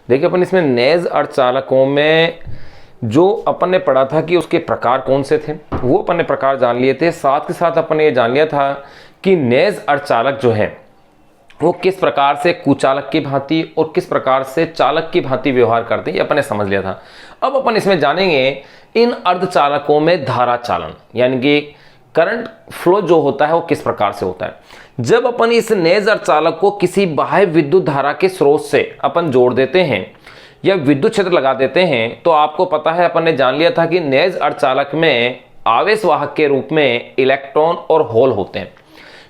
देखिए अपन इसमें नेज अर्धचालकों में जो अपन ने पढ़ा था कि उसके प्रकार कौन से थे, वो अपन ने प्रकार जान लिए थे। साथ के साथ अपन ने ये जान लिया था कि नेज अर्धचालक जो है वो किस प्रकार से कुचालक की भांति और किस प्रकार से चालक की भांति व्यवहार करते हैं, ये अपन ने समझ लिया था। अब अपन इसमें जानेंगे इन अर्धचालकों में धारा चालन, यानी कि करंट फ्लो जो होता है वो किस प्रकार से होता है। जब अपन इस नेज अर्धचालक को किसी बाह्य विद्युत धारा के स्रोत से अपन जोड़ देते हैं या विद्युत क्षेत्र लगा देते हैं, तो आपको पता है अपन ने जान लिया था कि नेज अर्धचालक में आवेश वाहक के रूप में इलेक्ट्रॉन और होल होते हैं।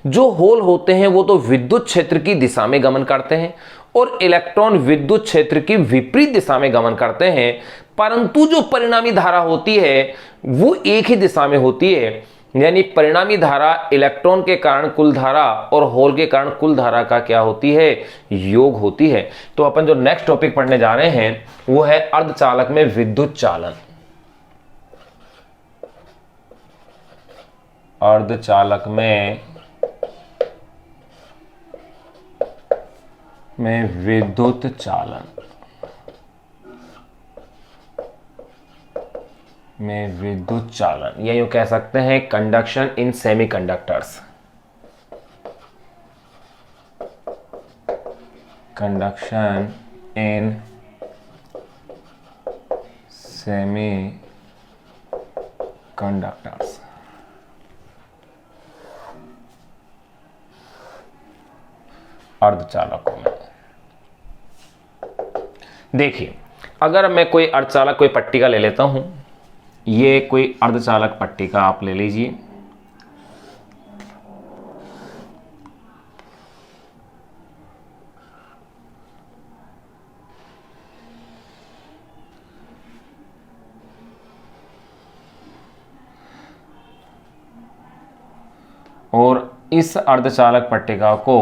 जो होल होते हैं वो तो विद्युत क्षेत्र की दिशा में गमन करते हैं और इलेक्ट्रॉन विद्युत क्षेत्र की विपरीत दिशा में गमन करते हैं, परंतु जो परिणामी धारा होती है वो एक ही दिशा में होती है। यानी परिणामी धारा इलेक्ट्रॉन के कारण कुल धारा और होल के कारण कुल धारा का क्या होती है, योग होती है। तो अपन जो नेक्स्ट टॉपिक पढ़ने जा रहे हैं वो है अर्धचालक में विद्युत चालन। अर्धचालक में विद्युत चालन या यूं कह सकते हैं कंडक्शन इन सेमीकंडक्टर्स। कंडक्शन इन सेमीकंडक्टर्स। अर्धचालकों में देखिए, अगर मैं कोई अर्धचालक कोई पट्टिका ले लेता हूं, ये कोई अर्धचालक पट्टिका आप ले लीजिए। और इस अर्धचालक पट्टिका को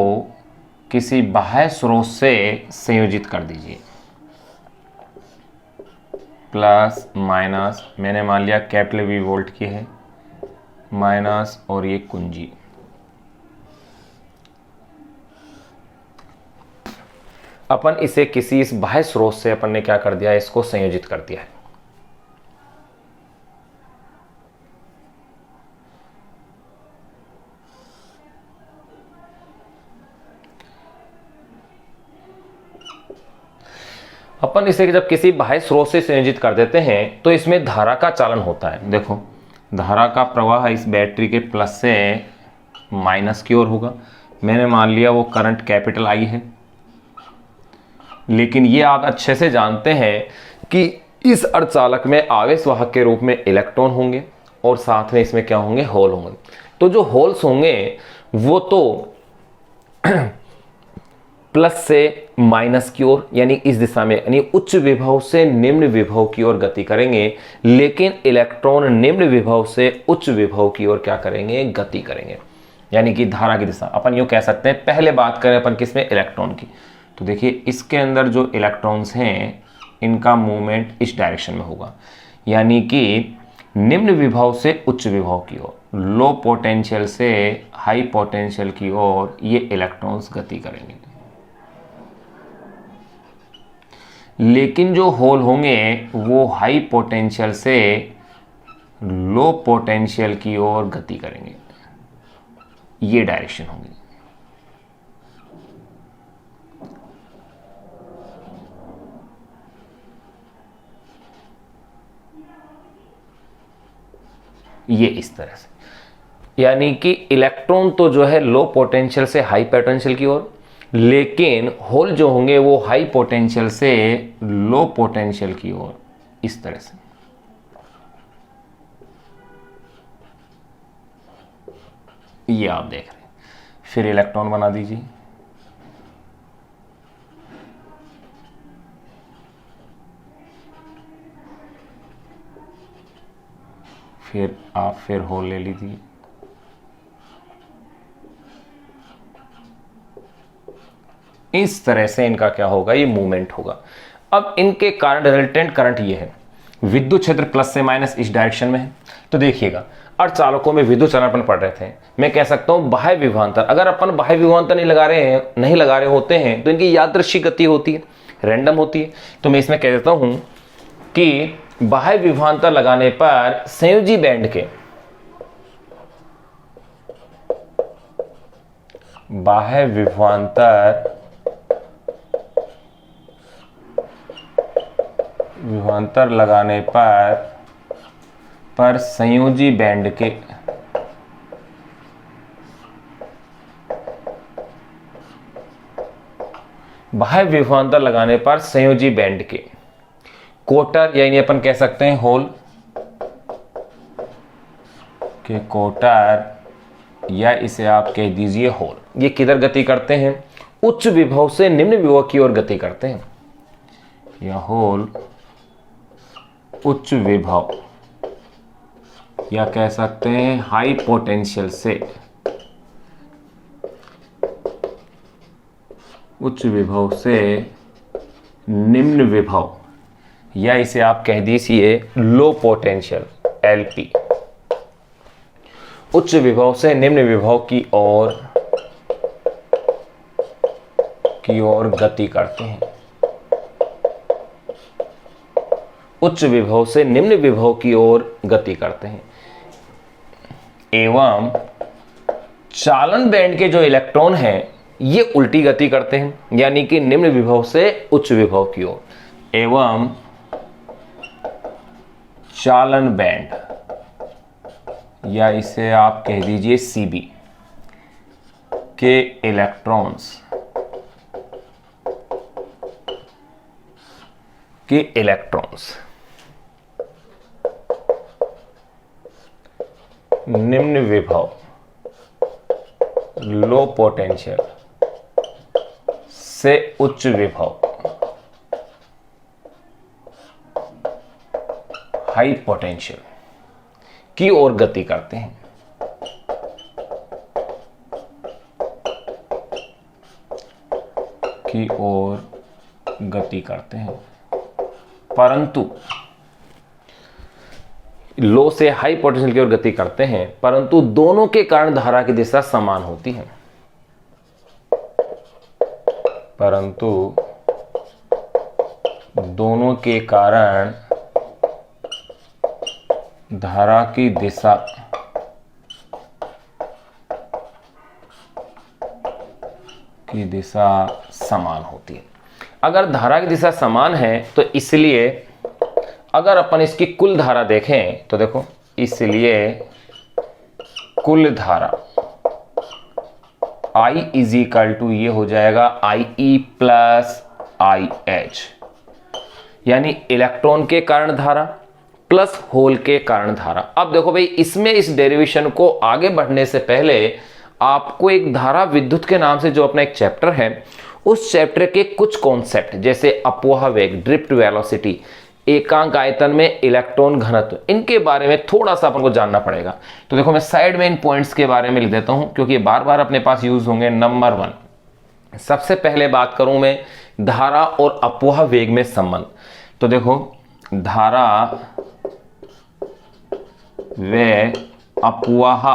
किसी बाह्य स्रोत से संयोजित कर दीजिए। प्लस माइनस, मैंने मान लिया कैपिटल V वोल्ट की है, माइनस और ये कुंजी। अपन इसे किसी इस बाह्य स्रोत से अपन ने क्या कर दिया, इसको संयोजित कर दिया है। अपन इसे जब किसी बाह्य स्रोत से संयोजित कर देते हैं तो इसमें धारा का चालन होता है। देखो, धारा का प्रवाह इस बैटरी के प्लस से माइनस की ओर होगा। मैंने मान लिया वो करंट कैपिटल I है, लेकिन ये आप अच्छे से जानते हैं कि इस अर्धचालक में आवेश वाहक के रूप में इलेक्ट्रॉन होंगे और साथ में इसमें क्या होंगे, होल होंगे। तो जो होल्स होंगे वो तो प्लस से माइनस की ओर, यानी इस दिशा में, यानी उच्च विभव से निम्न विभव की ओर गति करेंगे, लेकिन इलेक्ट्रॉन निम्न विभव से उच्च विभव की ओर क्या करेंगे, गति करेंगे। यानी कि धारा की दिशा अपन यूं कह सकते हैं। पहले बात करें अपन किसमें, इलेक्ट्रॉन की, तो देखिए इसके अंदर जो इलेक्ट्रॉन्स हैं इनका मूवमेंट इस डायरेक्शन में होगा, यानी कि निम्न विभव से उच्च विभव की ओर, लो पोटेंशियल से हाई पोटेंशियल की ओर ये इलेक्ट्रॉन्स गति करेंगे। लेकिन जो होल होंगे वो हाई पोटेंशियल से लो पोटेंशियल की ओर गति करेंगे, ये डायरेक्शन होगी। ये इस तरह से, यानी कि इलेक्ट्रॉन तो जो है लो पोटेंशियल से हाई पोटेंशियल की ओर, लेकिन होल जो होंगे वो हाई पोटेंशियल से लो पोटेंशियल की ओर, इस तरह से। ये आप देख रहे हैं। फिर इलेक्ट्रॉन बना दीजिए, फिर आप फिर होल ले लीजिए, इस तरह से इनका क्या होगा, ये मूवमेंट होगा। अब इनके कारण रिजल्टेंट करंट ये है, विद्युत क्षेत्र प्लस से माइनस इस डायरेक्शन में है। तो देखिएगा, अर्धचालकों में विद्युत चालन अपन पढ़ रहे थे, मैं कह सकता हूं बाह्य विभवांतर। अगर अपन बाह्य विभवांतर नहीं लगा रहे होते हैं तो इनकी यादृच्छिक गति होती है, रैंडम होती है। तो मैं इसमें कह देता हूं कि बाह्य विभवांतर लगाने पर संयोजी बैंड के बाह्य विभवांतर लगाने पर संयोजी बैंड के बाह्य विभवांतर लगाने पर संयोजी बैंड के कोटर, यानी अपन कह सकते हैं होल के कोटर, या इसे आप कह दीजिए होल, ये किधर गति करते हैं? उच्च विभव से निम्न विभव की ओर गति करते हैं। यह होल उच्च विभव या कह सकते हैं हाई पोटेंशियल से उच्च विभव से निम्न विभव, या इसे आप कह दीजिए लो पोटेंशियल एलपी, उच्च विभव से निम्न विभव की ओर गति करते हैं। उच्च विभव से निम्न विभव की ओर गति करते हैं। एवं चालन बैंड के जो इलेक्ट्रॉन हैं ये उल्टी गति करते हैं, यानी कि निम्न विभव से उच्च विभव की ओर। एवं चालन बैंड, या इसे आप कह दीजिए सीबी के इलेक्ट्रॉन्स निम्न विभव लो पोटेंशियल से उच्च विभव हाई पोटेंशियल की ओर गति करते हैं। परंतु लो से हाई पोटेंशियल की ओर गति करते हैं, परंतु दोनों के कारण धारा की दिशा समान होती है। दोनों के कारण धारा की दिशा समान होती है। अगर धारा की दिशा समान है तो इसलिए अगर अपन इसकी कुल धारा देखें तो देखो, इसलिए कुल धारा I इज इक्वल टू ये हो जाएगा IE प्लस IH, यानी इलेक्ट्रॉन के कारण धारा प्लस होल के कारण धारा। अब देखो भाई, इसमें इस डेरिवेशन को आगे बढ़ने से पहले आपको एक धारा विद्युत के नाम से जो अपना एक चैप्टर है, उस चैप्टर के कुछ कॉन्सेप्ट जैसे अपवाह वेग, ड्रिफ्ट वेलोसिटी, एकांक आयतन में इलेक्ट्रॉन घनत्व, इनके बारे में थोड़ा सा अपन को जानना पड़ेगा। तो देखो मैं साइड में इन पॉइंट्स के बारे में लिख देता हूं क्योंकि बार बार अपने पास यूज होंगे। नंबर 1, सबसे पहले बात करूं मैं धारा और अपवाह वेग में संबंध। तो देखो, धारा व अपवाह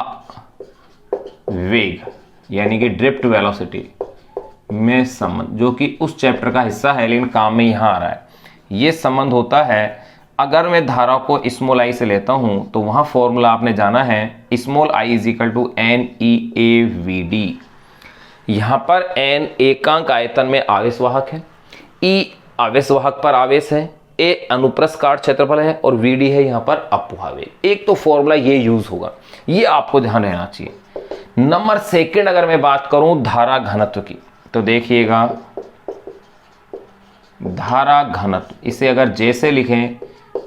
वेग यानी कि ड्रिफ्ट वेलोसिटी में संबंध, जो कि उस चैप्टर का हिस्सा है लेकिन काम में यहां आ रहा है। ये संबंध होता है, अगर मैं धारा को स्मॉल आई से लेता हूं तो वहां फॉर्मूला आपने जाना है, small I is equal to NeAVD। यहां पर N एकांक आयतन में आवेश वाहक है, E आवेश वाहक पर आवेश है, A अनुप्रस्थ काट क्षेत्रफल है और VD है यहां पर अपवाह वेग। एक तो फॉर्मूला ये यूज होगा, ये आपको ध्यान रहना चाहिए। नंबर 2 अगर मैं बात करूं धारा घनत्व की, तो देखिएगा धारा घनत्व, इसे अगर जैसे लिखें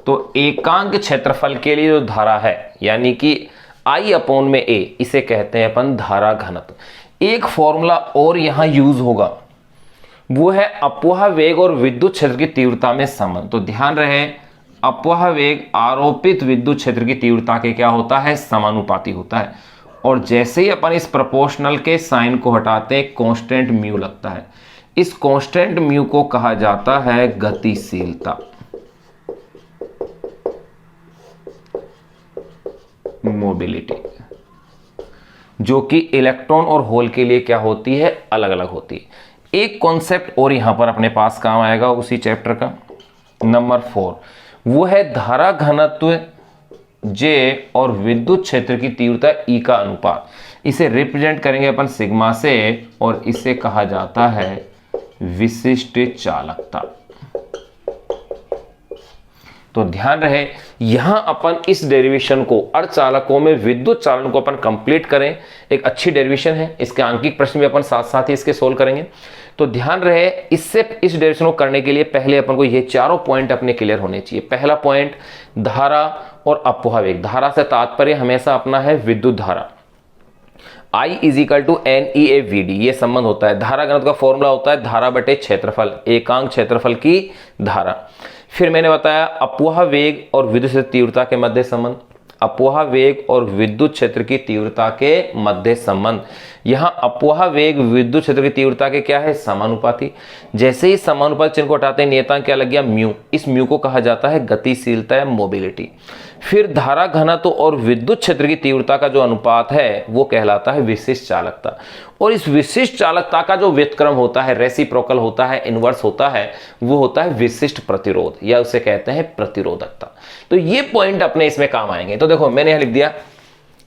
तो एकांक क्षेत्रफल के लिए जो धारा है यानी कि I/A, इसे कहते हैं अपन धारा घनत्व। एक फॉर्मूला और यहां यूज होगा, वो है अपवाह वेग और विद्युत क्षेत्र की तीव्रता में संबंध। तो ध्यान रहे, अपवाह वेग आरोपित विद्युत क्षेत्र की तीव्रता के क्या होता है, समानुपाती होता है। और जैसे ही अपन इस प्रोपोर्शनल के साइन को हटाते हैं, कांस्टेंट म्यू लगता है। इस कांस्टेंट म्यू को कहा जाता है गतिशीलता, मोबिलिटी, जो कि इलेक्ट्रॉन और होल के लिए क्या होती है, अलग अलग होती है। एक कॉन्सेप्ट और यहां पर अपने पास काम आएगा उसी चैप्टर का, नंबर 4, वो है धारा घनत्व जे और विद्युत क्षेत्र की तीव्रता ई का अनुपात। इसे रिप्रेजेंट करेंगे अपन सिग्मा से और इसे कहा जाता है विशिष्ट चालकता। तो ध्यान रहे यहां अपन इस डेरिवेशन को अर्धचालकों में विद्युत चालन को अपन कंप्लीट करें, एक अच्छी डेरिवेशन है। इसके आंकिक प्रश्न भी अपन साथ साथ ही इसके सोल्व करेंगे। तो ध्यान रहे इससे इस डेरिवेशन को करने के लिए पहले अपन को ये चारों पॉइंट अपने क्लियर होने चाहिए। पहला पॉइंट, धारा और अपवाह वेग। धारा से तात्पर्य हमेशा अपना है विद्युत धारा। I इजिकल टू NEAVD ये संबंध होता है। धारा घनत्व का फॉर्मूला होता है धारा बटे क्षेत्रफल, एकांक क्षेत्रफल की धारा। फिर मैंने बताया अपवाह वेग और विद्युत क्षेत्र तीव्रता के मध्य संबंध, अपवाह वेग और विद्युत क्षेत्र की तीव्रता के मध्य संबंध। यहां अपवाह वेग विद्युत क्षेत्र की तीव्रता के क्या है, समानुपाती। जैसे ही समानुपाती चिन्ह को हटाते हैं नियतांक क्या लग गया, म्यू। इस म्यू को कहा जाता है गतिशीलता या मोबिलिटी। फिर धारा घनत्व और विद्युत क्षेत्र की तीव्रता का जो अनुपात है वो कहलाता है विशिष्ट चालकता। और इस विशिष्ट चालकता का जो व्युत्क्रम होता है, रेसिप्रोकल होता है, इनवर्स होता है, वो होता है विशिष्ट प्रतिरोध या उसे कहते हैं प्रतिरोधकता। तो ये पॉइंट अपने इसमें काम आएंगे। तो देखो मैंने यहां लिख दिया,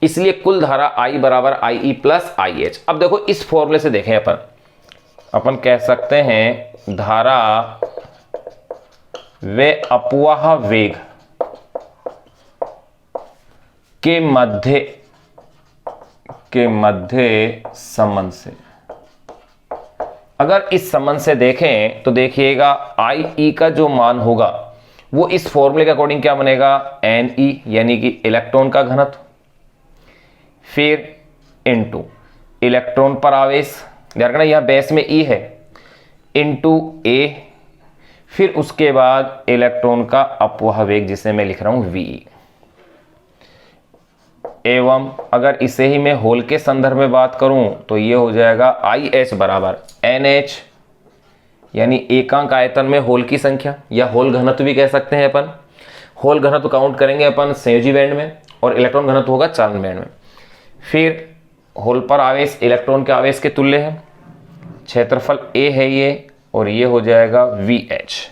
इसलिए कुल धारा I बराबर IE प्लस IH। अब देखो इस फॉर्मूले से देखें अपन कह सकते हैं धारा व अपवाह वेग के मध्य संबंध से, अगर इस संबंध से देखें तो देखिएगा IE का जो मान होगा वो इस फॉर्मूले के अकॉर्डिंग क्या बनेगा, Ne यानी कि इलेक्ट्रॉन का घनत्व, फिर इनटू इलेक्ट्रॉन पर आवेश, ध्यान रखना यहां बेस में E है, इनटू A, फिर उसके बाद इलेक्ट्रॉन का अपवाह वेग जिसे मैं लिख रहा हूं VE, एवं अगर इसे ही मैं होल के संदर्भ में बात करूं तो ये हो जाएगा IH बराबर NH यानी एकांक आयतन में होल की संख्या या होल घनत्व भी कह सकते हैं अपन। होल घनत्व काउंट करेंगे अपन संयोजी बैंड में और इलेक्ट्रॉन घनत्व होगा चालन बैंड में। फिर होल पर आवेश इलेक्ट्रॉन के आवेश के तुल्य है, क्षेत्रफल A है ये, और ये हो जाएगा VH।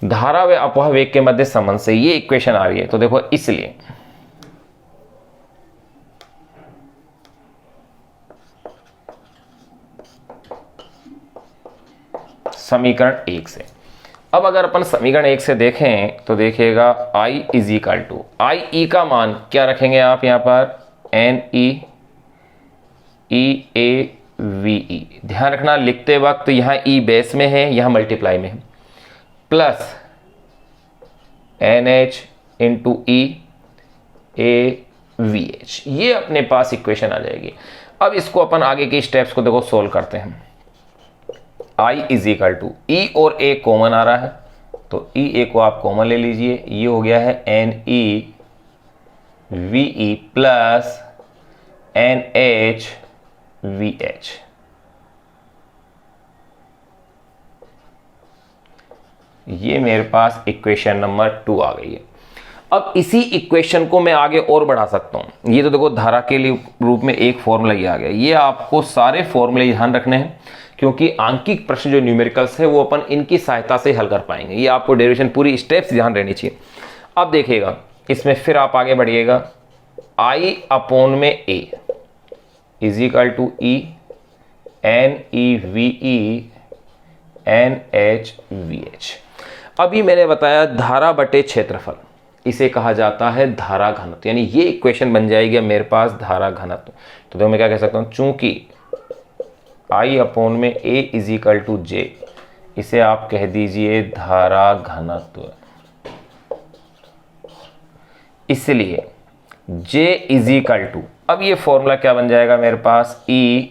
धारा व अपवाह वेग के मध्य संबंध से ये इक्वेशन आ रही है। तो देखो इसलिए समीकरण 1 से, अब अगर अपन समीकरण 1 से देखें तो देखिएगा I इजिकल टू IE का मान क्या रखेंगे आप यहां पर, NEEAVE। ध्यान रखना लिखते वक्त यहां E बेस में है, यहां मल्टीप्लाई में है, प्लस NH इंटू EAVH। ये अपने पास इक्वेशन आ जाएगी। अब इसको अपन आगे के स्टेप्स को देखो सोल्व करते हैं। I इजिकल टू E और A कॉमन आ रहा है तो EA को आप कॉमन ले लीजिए, ये हो गया है NEVE प्लस NHVH। ये मेरे पास इक्वेशन नंबर 2 आ गई है। अब इसी इक्वेशन को मैं आगे और बढ़ा सकता हूं। ये तो देखो धारा के लिए रूप में एक फॉर्मूला ये आ गया। ये आपको सारे फॉर्मूले ध्यान रखने हैं क्योंकि आंकिक प्रश्न जो न्यूमेरिकल्स है वो अपन इनकी सहायता से हल कर पाएंगे। ये आपको डेरिवेशन पूरी स्टेप्स ध्यान रहनी चाहिए। अब देखिएगा इसमें फिर आप आगे बढ़िएगा, I अपॉन में A equal to E NEVE NHVH। अभी मैंने बताया धारा बटे क्षेत्रफल, इसे कहा जाता है धारा घनत्व, यानी ये इक्वेशन बन जाएगी मेरे पास धारा घनत्व। तो देखो मैं क्या कह सकता हूं, चूंकि I अपॉन में A इजिकल टू J, इसे आप कह दीजिए धारा घनत्व, इसलिए J इजिकल टू, अब ये फॉर्मूला क्या बन जाएगा मेरे पास, E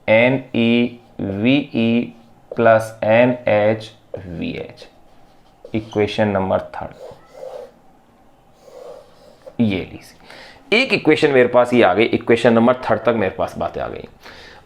NEVE plus NHVH, equation number 3। ये लीजिए एक इक्वेशन मेरे पास ये आ गई, इक्वेशन नंबर 3 तक मेरे पास बातें आ गई।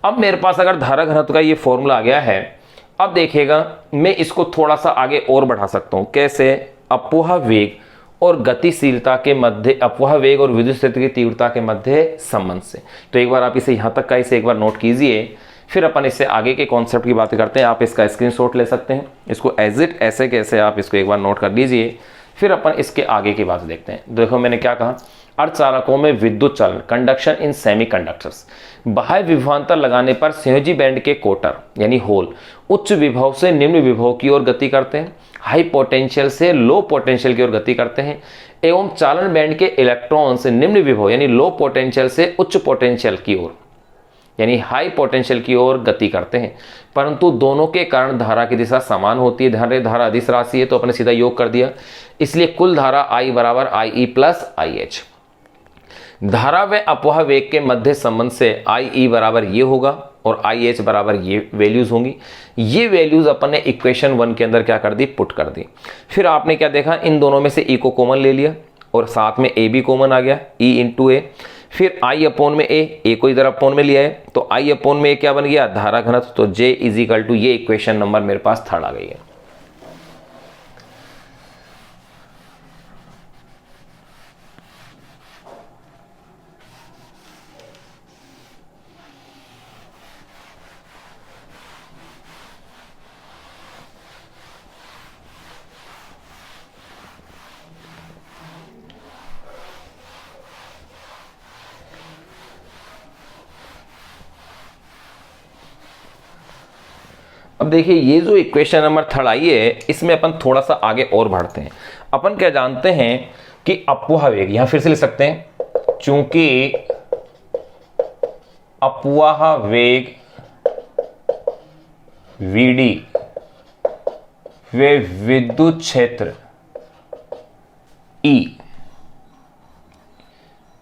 अब मेरे पास अगर धारा घनत्व का ये फॉर्मूला आ गया है, अब देखिएगा मैं इसको थोड़ा सा आगे और बढ़ा सकता हूं। कैसे, अपवाह वेग और गतिशीलता के मध्य, अपवाह वेग और विद्युत क्षेत्र की तीव्रता के मध्य संबंध से। तो एक बार आप इसे यहां तक का इसे एक बार नोट कीजिए, फिर अपन इससे आगे के कॉन्सेप्ट की बात करते हैं। आप इसका स्क्रीनशॉट ले सकते हैं, इसको एज इट ऐसे कैसे आप इसको एक बार नोट कर लीजिए। फिर अपन इसके आगे की बात देखते हैं। देखो मैंने क्या कहा, अर्धचालकों में विद्युत चालन, कंडक्शन इन सेमीकंडक्टर्स, बाह्य विभवांतर लगाने पर संयोजी बैंड के कोटर यानी होल उच्च विभव से निम्न विभव की ओर गति करते हैं, हाई पोटेंशियल से लो पोटेंशियल की ओर गति करते हैं, एवं चालन बैंड के इलेक्ट्रॉन्स निम्न विभव यानी लो पोटेंशियल से उच्च पोटेंशियल की ओर यानी हाई पोटेंशियल की ओर गति करते हैं, परंतु दोनों के कारण धारा की दिशा समान होती है। धारा अदिश राशि है तो अपने सीधा योग कर दिया, इसलिए कुल धारा I बराबर IE प्लस IH। धारा व अपवाह वेग के मध्य संबंध से IE बराबर ये होगा और IH बराबर ये वैल्यूज होंगी। ये वैल्यूज अपन ने इक्वेशन 1 के अंदर क्या कर दी, पुट कर दी। फिर आपने क्या देखा, इन दोनों में से E को कॉमन ले लिया और साथ में A भी कॉमन आ गया, E इंटू ए। फिर I अपोन में A को इधर अपोन में लिया है तो I अपोन में क्या बन गया, धारा घनत्व। तो J इज इक्वल टू, ये इक्वेशन नंबर मेरे पास थर्ड आ गई है। अब देखिए ये जो इक्वेशन नंबर थर्ड आई है, इसमें अपन थोड़ा सा आगे और बढ़ते हैं। अपन क्या जानते हैं कि अपवाह वेग, यहां फिर से लिख सकते हैं, चूंकि अपवाह वेग VD वे विद्युत क्षेत्र E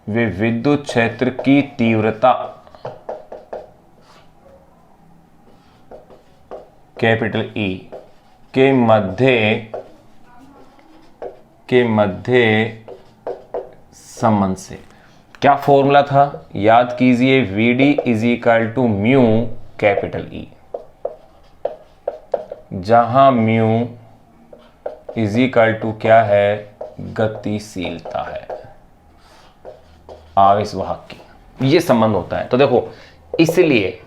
वे विद्युत क्षेत्र की तीव्रता कैपिटल E के मध्य संबंध से। क्या फॉर्मूला था, याद कीजिए, VD is equal to mu capital E, जहां म्यू इज इक्वल टू क्या है, गतिशीलता है आवेश वाहक की, ये संबंध होता है। तो देखो इसलिए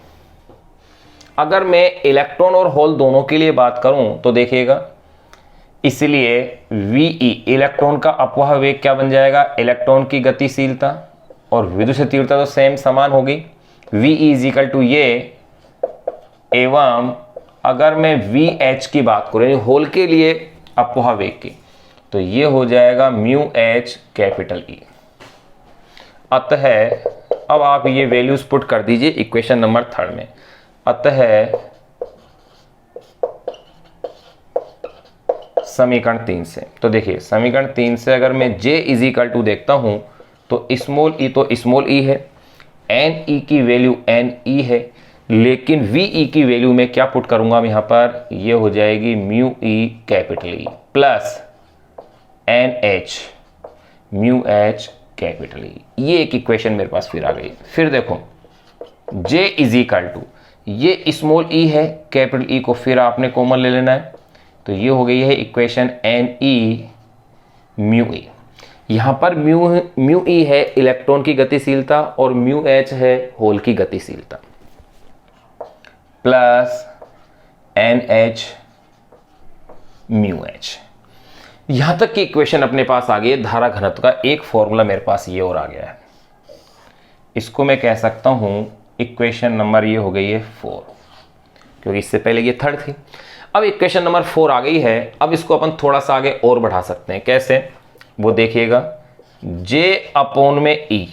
अगर मैं इलेक्ट्रॉन और होल दोनों के लिए बात करूं तो देखिएगा, इसलिए VE इलेक्ट्रॉन का अपवाह वेग क्या बन जाएगा, इलेक्ट्रॉन की गतिशीलता, और विद्युत तीव्रता तो सेम समान होगी, VE इज इक्वल टू ये, एवं अगर मैं VH की बात करूं यानी होल के लिए अपवाह वेग की, तो ये हो जाएगा म्यू H कैपिटल E। अतः अब आप ये वैल्यूज पुट कर दीजिए इक्वेशन नंबर थर्ड में। अतः समीकरण 3 से, तो देखिए समीकरण 3 से अगर मैं J इज इक्वल टू देखता हूं तो स्मॉल e तो स्मॉल e है, NE की वैल्यू NE है, लेकिन VE की वैल्यू में क्या पुट करूंगा मैं यहां पर, ये हो जाएगी mu E capital E plus NH mu H capital E। ये एक इक्वेशन मेरे पास फिर आ गई। फिर देखो J इज इक्वल टू, ये स्मॉल e है, कैपिटल E को फिर आपने कॉमन ले लेना है, तो ये हो गई है इक्वेशन NE म्यू E। यहां पर म्यू E है इलेक्ट्रॉन की गतिशीलता और म्यू H है होल की गतिशीलता, प्लस NH म्यू H। यहां तक की इक्वेशन अपने पास आ गई है। धारा घनत्व का एक फॉर्मूला मेरे पास ये और आ गया है, इसको मैं कह सकता हूं इक्वेशन नंबर ये हो गई है 4, क्योंकि इससे पहले ये थर्ड थी। अब इक्वेशन नंबर 4 आ गई है। अब इसको अपन थोड़ा सा आगे और बढ़ा सकते हैं, कैसे वो देखिएगा, J अपोन में E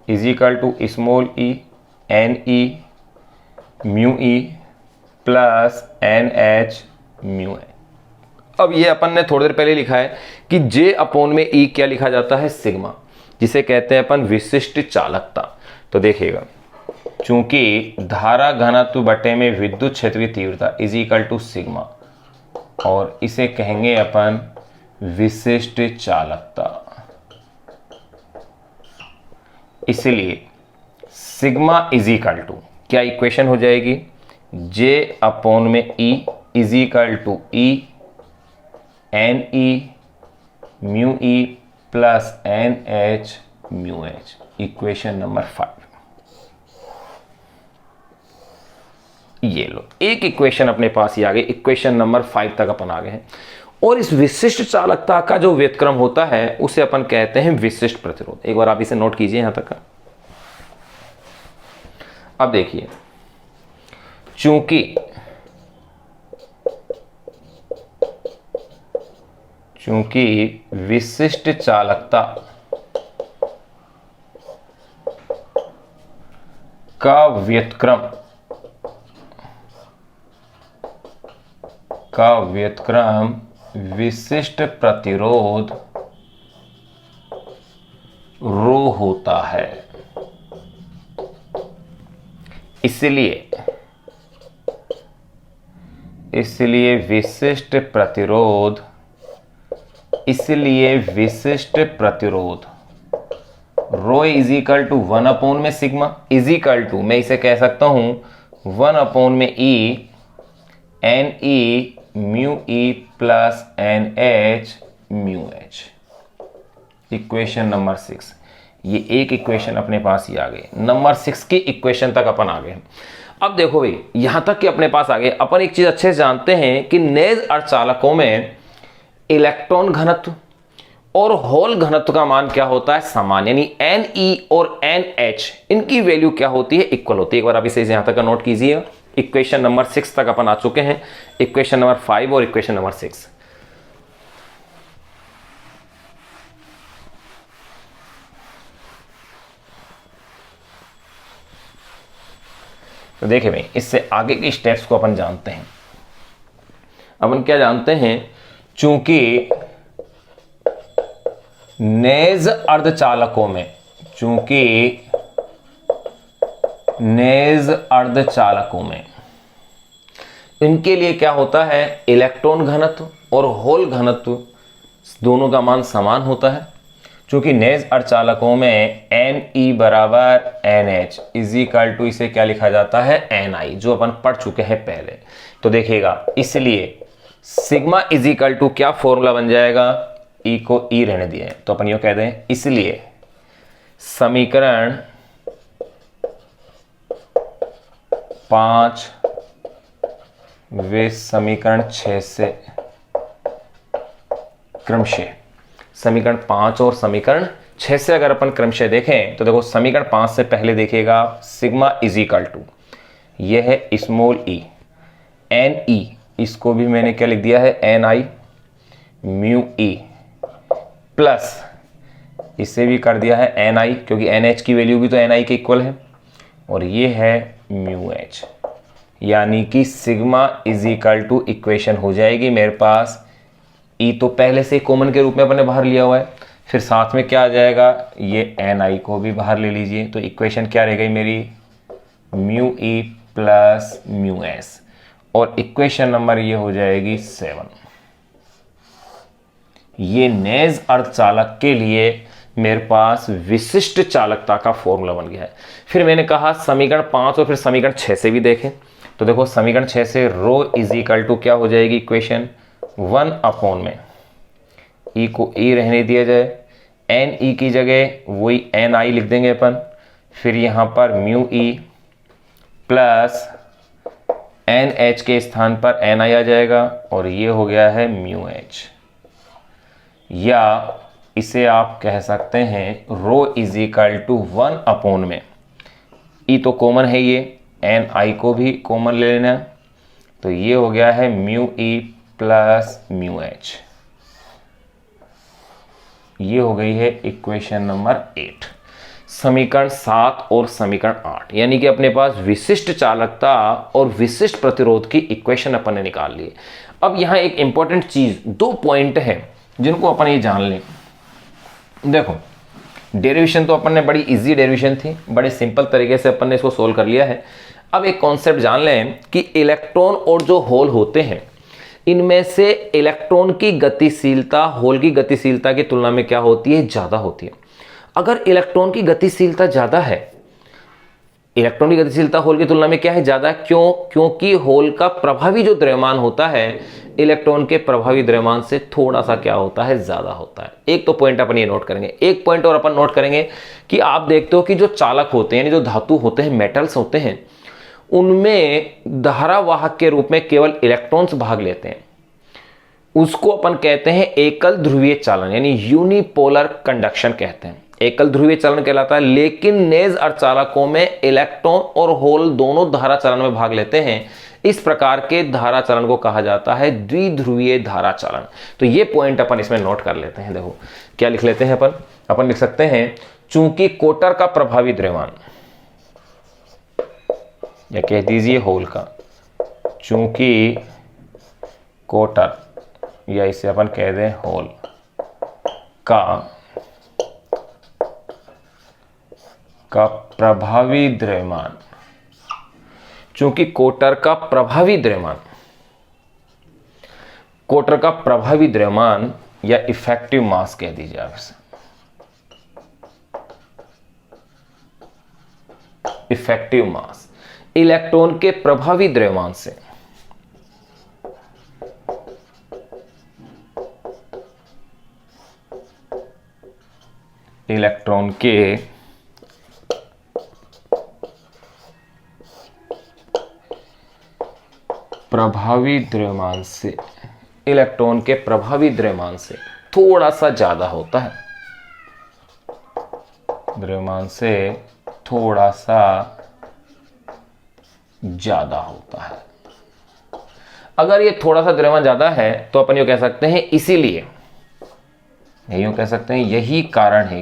is equal to small e NE mu E plus NH mu है। अब ये अपन ने थोड़ी देर पहले लिखा है कि J अपोन में E क्या लिखा जाता है, सिग्मा, जिसे कहते हैं अपन विशिष्ट चालकता। तो देखिएगा, चूंकि धारा घनत्व बटे में विद्युत क्षेत्र की तीव्रता इज इक्वल टू सिग्मा, और इसे कहेंगे अपन विशिष्ट चालकता, इसलिए सिग्मा इज इक्वल टू क्या इक्वेशन हो जाएगी, J अपोन में E is equal to E NE mu E plus NH mu H, equation number 5। ये लो, एक इक्वेशन अपने पास ही आ गई, इक्वेशन नंबर 5 तक अपन आ गए हैं। और इस विशिष्ट चालकता का जो व्युत्क्रम होता है उसे अपन कहते हैं विशिष्ट प्रतिरोध। एक बार आप इसे नोट कीजिए यहां तक का। अब देखिए, चूंकि विशिष्ट चालकता का व्युत्क्रम विशिष्ट प्रतिरोध रो होता है, इसलिए विशिष्ट प्रतिरोध रो इज इक्वल टू 1 में सिग्मा इज इक्वल टू, मैं इसे कह सकता हूं 1 में E N E mu E plus N H mu H. Equation number 6, ये एक इक्वेशन अपने पास ही आ गई। नंबर 6 की इक्वेशन तक अपन आ गए। अब देखो भाई, यहां तक कि अपने पास आ गए। अपन एक चीज अच्छे से जानते हैं कि नेज अर्धचालकों में इलेक्ट्रॉन घनत्व और होल घनत्व का मान क्या होता है, समान, यानी एन ई और एन एच इनकी वैल्यू क्या होती है, इक्वल होती है। एक बार आप इसे यहां तक का नोट कीजिए। इक्वेशन नंबर 6 तक अपन आ चुके हैं, इक्वेशन नंबर 5 और इक्वेशन नंबर 6। तो देखिए भाई, इससे आगे के स्टेप्स को अपन जानते हैं। अपन क्या जानते हैं, चूंकि नेज अर्धचालकों में इनके लिए क्या होता है, इलेक्ट्रॉन घनत्व और होल घनत्व दोनों का मान समान होता है। चूंकि नेज अर्धचालकों में एन ई बराबर N H is equal to, इसे क्या लिखा जाता है, एन आई, जो अपन पढ़ चुके हैं पहले। तो देखिएगा, इसलिए सिग्मा इज इक्वल टू क्या फॉर्मूला बन जाएगा, ई को ई रहने दिए तो अपन यो कह दें, इसलिए समीकरण 5 वे समीकरण 6 से क्रमशः, समीकरण 5 और समीकरण 6 से अगर अपन क्रमशः देखें तो देखो, समीकरण 5 से पहले देखिएगा सिग्मा इज इक्वल टू, यह है स्मॉल ई, एन ई, इसको भी मैंने क्या लिख दिया है, एन आई म्यू ई, प्लस इसे भी कर दिया है एन आई, क्योंकि एन एच की वैल्यू भी तो एन आई के इक्वल है, और ये है म्यू एच। यानी कि sigma is equal to, equation हो जाएगी मेरे पास, ई तो पहले से कॉमन के रूप में अपने बाहर लिया हुआ है, फिर साथ में क्या आ जाएगा, ये एन आई को भी बाहर ले लीजिए। तो इक्वेशन क्या रह गई मेरी, mu E plus mu S, और इक्वेशन नंबर ये हो जाएगी 7। ये नेज अर्धचालक के लिए मेरे पास विशिष्ट चालकता का फॉर्मूला बन गया है। फिर मैंने कहा समीकरण 5 और फिर समीकरण 6 से भी देखें, तो देखो समीकरण 6 से रो इज इक्वल टू क्या हो जाएगी, इक्वेशन 1 में ई को ई रहने दिया जाए, एन ई की जगह वही एन आई लिख देंगे अपन, फिर यहां पर mu E plus N H के स्थान पर एन आई आ जाएगा, और ये हो गया है म्यू एच। या इसे आप कह सकते हैं रो इज इक्वल टू 1 में, ई तो कॉमन है, ये एन आई को भी कॉमन ले लेना, तो ये हो गया है mu E plus mu H. ये हो गई है इक्वेशन नंबर 8। समीकरण 7 और समीकरण 8, यानी कि अपने पास विशिष्ट चालकता और विशिष्ट प्रतिरोध की इक्वेशन अपन ने निकाल ली। अब यहां एक इंपॉर्टेंट चीज, 2 पॉइंट है जिनको अपन ये जान लें। देखो, डेरिवेशन तो अपन ने बड़ी इजी डेरिवेशन थी, बड़े सिंपल तरीके से अपन ने इसको सोल्व कर लिया है। अब एक कॉन्सेप्ट जान लें कि इलेक्ट्रॉन और जो होल होते हैं, इनमें से इलेक्ट्रॉन की गतिशीलता होल की गतिशीलता की तुलना में क्या होती है, ज्यादा होती है। अगर इलेक्ट्रॉन की गतिशीलता ज्यादा है, इलेक्ट्रॉन की गतिशीलता होल की तुलना में क्या है, ज्यादा, क्यों, क्योंकि होल का प्रभावी जो द्रव्यमान होता है इलेक्ट्रॉन के प्रभावी द्रव्यमान से थोड़ा सा क्या होता है, ज्यादा होता है। एक तो पॉइंट अपन ये नोट करेंगे। एक पॉइंट और अपन नोट करेंगे कि आप देखते हो कि जो चालक होते हैं, यानी जो धातु होते हैं, मेटल्स होते हैं, उनमें धारावाहक के रूप में केवल इलेक्ट्रॉन्स भाग लेते हैं, उसको अपन कहते हैं एकल ध्रुवीय चालन, यानी यूनिपोलर कंडक्शन कहते हैं, एकल ध्रुवीय चालन कहलाता है। लेकिन नेज अर्धचालकों में इलेक्ट्रॉन और होल दोनों धारा चालन में भाग लेते हैं। इस प्रकार के धारा चालन को कहा जाता है द्विध्रुवीय धारा चालन। तो ये पॉइंट अपन इसमें नोट कर लेते हैं। देखो क्या लिख लेते हैं अपन लिख सकते हैं, चूंकि कोटर का प्रभावी द्रव्यमान, या कह दीजिए होल का, चूंकि कोटर, या इसे अपन कह दें होल का प्रभावी द्रव्यमान, चूंकि कोटर का प्रभावी द्रव्यमान या इफेक्टिव मास कह दीजिए आप इसे, इफेक्टिव मास इलेक्ट्रॉन के प्रभावी द्रव्यमान से इलेक्ट्रॉन के प्रभावी द्रव्यमान से थोड़ा सा ज्यादा होता है, द्रव्यमान से थोड़ा सा ज्यादा होता है। अगर ये थोड़ा सा द्रव्यमान ज्यादा है तो अपन ये कह सकते हैं, इसीलिए यूं कह सकते हैं, यही कारण है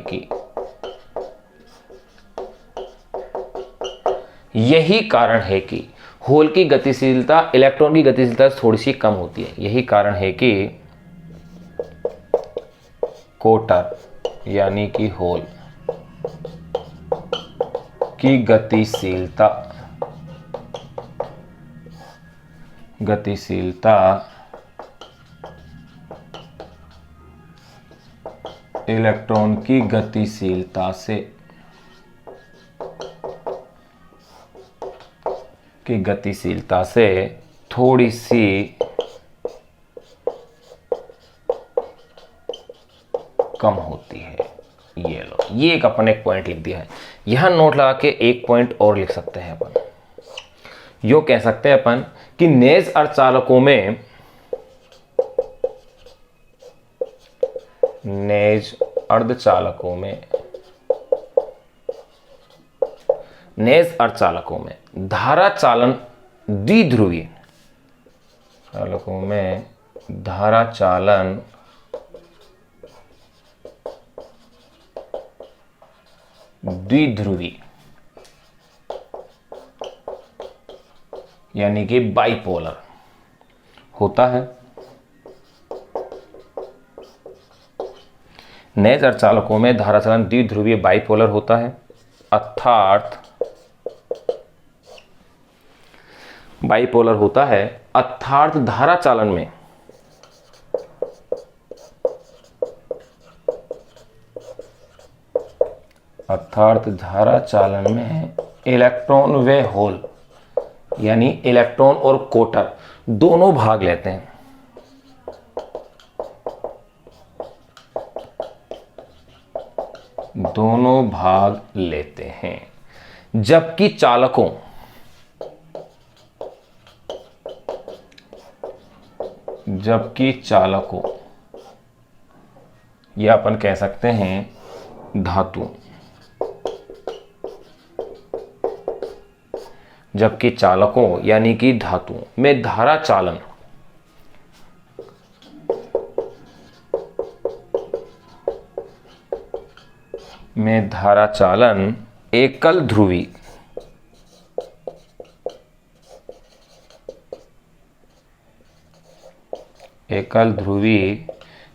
कि होल की गतिशीलता इलेक्ट्रॉन की गतिशीलता से थोड़ी सी कम होती है। यही कारण है कि कोटर यानी कि होल की गतिशीलता इलेक्ट्रॉन की गतिशीलता से थोड़ी सी कम होती है। ये लो, ये एक अपन एक पॉइंट लिख दिया है। यहां नोट लगा के एक पॉइंट और लिख सकते हैं अपन, यो कह सकते हैं अपन कि नेज अर्धचालकों में धारा चालन द्विध्रुवीय यानी कि बाइपोलर होता है। नेज अर्धचालकों में धारा चालन द्विध्रुवीय बाइपोलर होता है, अर्थात धारा चालन में इलेक्ट्रॉन व होल यानी इलेक्ट्रॉन और कोटर दोनों भाग लेते हैं। जबकि चालकों या अपन कह सकते हैं धातु, जबकि चालकों यानी कि धातु में धारा चालन एकल ध्रुवी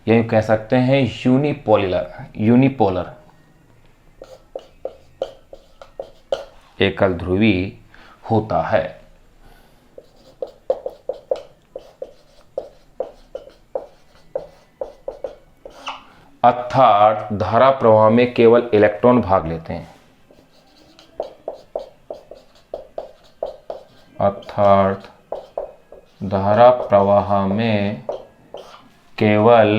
यही कह सकते हैं यूनिपोलर एकल ध्रुवी होता है। अर्थात धारा प्रवाह में केवल इलेक्ट्रॉन भाग लेते हैं। धारा प्रवाह में केवल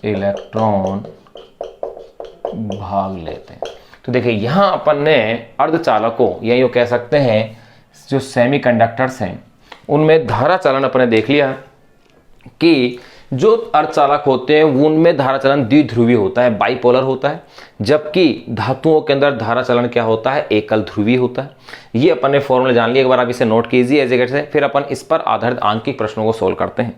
इलेक्ट्रॉन भाग लेते हैं। तो देखिए यहाँ अपन ने अर्धचालकों या यूँ कह सकते हैं जो सेमीकंडक्टर्स हैं उनमें धारा चलन अपने देख लिया कि जो अर्धचालक होते हैं वो उनमें धारा चलन द्विध्रुवीय होता है, बाइपोलर होता है, जबकि धातुओं के अंदर धारा चलन क्या होता है, एकल ध्रुवीय होता है। ये अपन ने फॉर्मूला जान लिया, एक बार आप इसे नोट कीजिए एज से, फिर अपन इस पर आधारित आंकिक प्रश्नों को सोल्व करते हैं।